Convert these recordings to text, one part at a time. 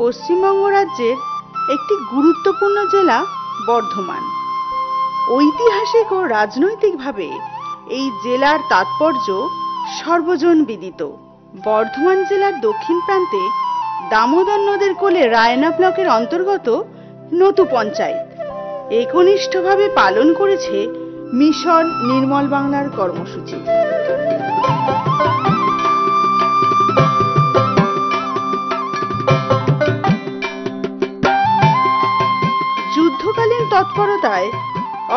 পশ্চিমবঙ্গ রাজ্যের একটি গুরুত্বপূর্ণ জেলা বর্ধমান। ঐতিহাসিক ও রাজনৈতিকভাবে এই জেলার তাৎপর্য সর্বজন বিদিত। বর্ধমান জেলার দক্ষিণ প্রান্তে দামোদর নদের কোলে রায়না ব্লকের অন্তর্গত নতু পঞ্চায়েত একনিষ্ঠভাবে পালন করেছে মিশন নির্মল বাংলার কর্মসূচি। যুদ্ধকালীন তৎপরতায়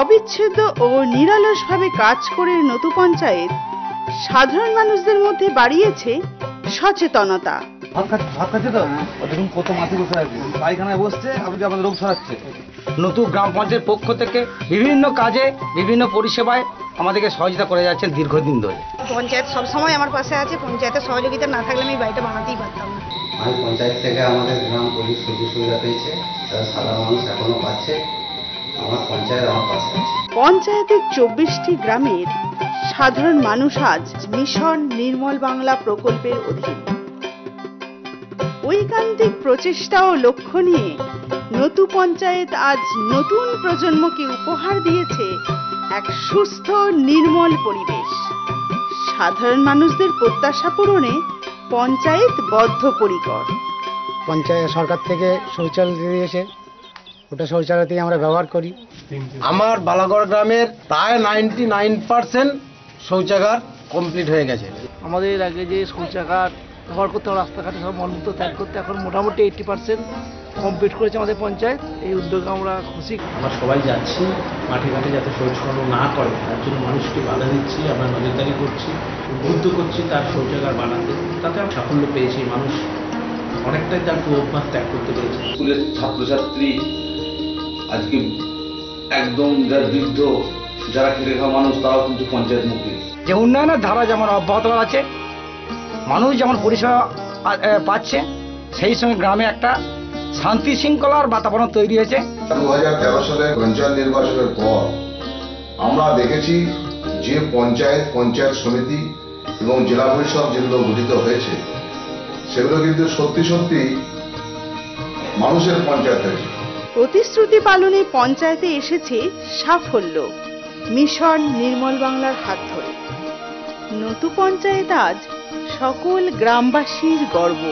অবিচ্ছেদ্য ও নিরলসভাবে কাজ করে নতু পঞ্চায়েত সাধারণ মানুষদের মধ্যে বাড়িয়েছে সচেতনতা। নতু গ্রাম পঞ্চায়েতের পক্ষ থেকে বিভিন্ন কাজে বিভিন্ন পরিষেবায় আমাদেরকে সহযোগিতা করে যাচ্ছেন দীর্ঘদিন ধরে। পঞ্চায়েত সবসময় আমার পাশে আছে। পঞ্চায়েতের সহযোগিতা না থাকলে আমি বাড়িটা বানাতেই পারতাম না। আমি পঞ্চায়েত থেকে আমাদের গ্রাম পুলিশ সুযোগ সুবিধা পেয়েছে, সাধারণ মানুষ এখনো পাচ্ছে। আমার পঞ্চায়েত আমার পাশে আছে। পঞ্চায়েতের 24টি গ্রামের সাধারণ মানুষ আজ মিশন নির্মল বাংলা প্রকল্পের অধীন। ঐকান্তিক প্রচেষ্টা ও লক্ষ্য নিয়ে নতু পঞ্চায়েত আজ নতুন প্রজন্মকে উপহার দিয়েছে এক সুস্থ নির্মল পরিবেশ। সাধারণ মানুষদের প্রত্যাশা পূরণে পঞ্চায়েত বদ্ধপরিকর। পঞ্চায়েত সরকার থেকে শৌচালয় দিয়েছে, ওটা শৌচালয়তেই আমরা ব্যবহার করি। আমার বালাগড় গ্রামের প্রায় 99% শৌচাগার কমপ্লিট হয়ে গেছে। আমাদের আগে যে শৌচাগার ব্যবহার করতে রাস্তাঘাটে সব মলমূত্র ত্যাগ করতে, এখন মোটামুটি 80% কমপ্লিট করেছে আমাদের পঞ্চায়েত। এই উদ্যোগে আমরা খুশি। আমরা সবাই যাচ্ছি মাঠে ঘাটে যাতে শৌচকর্ম না করে তার জন্য মানুষকে বাধা দিচ্ছি, আমরা নজরদারি করছি, উদ্বুদ্ধ করছি তার শৌচাগার বানাতে। তাতে আমরা সাফল্য পেয়েছি। মানুষ অনেকটাই তার অভ্যাস ত্যাগ করতে পেরেছে। স্কুলের ছাত্রছাত্রী আজকে একদম যারা বৃদ্ধ, যারা খেটে খাওয়া মানুষ, তারাও কিন্তু পঞ্চায়েত মুখী। যে উন্নয়নের ধারা যেমন অব্যাহত আছে, মানুষ যেমন পরিষেবা পাচ্ছে, সেই সঙ্গে গ্রামে একটা শান্তি শৃঙ্খলার বাতাবরণ তৈরি হয়েছে। 2013 সালে পঞ্চায়েত নির্বাচনের পর আমরা দেখেছি যে পঞ্চায়েত সমিতি এবং জেলা পরিষদ যেগুলো গঠিত হয়েছে সেগুলো কিন্তু সত্যি সত্যি মানুষের পঞ্চায়েত হয়েছে। প্রতিশ্রুতি পালনে পঞ্চায়েতে এসেছে সাফল্য মিশন নির্মল বাংলার হাত ধরে। নতু পঞ্চায়েত আজ সকল গ্রামবাসীর গর্ব।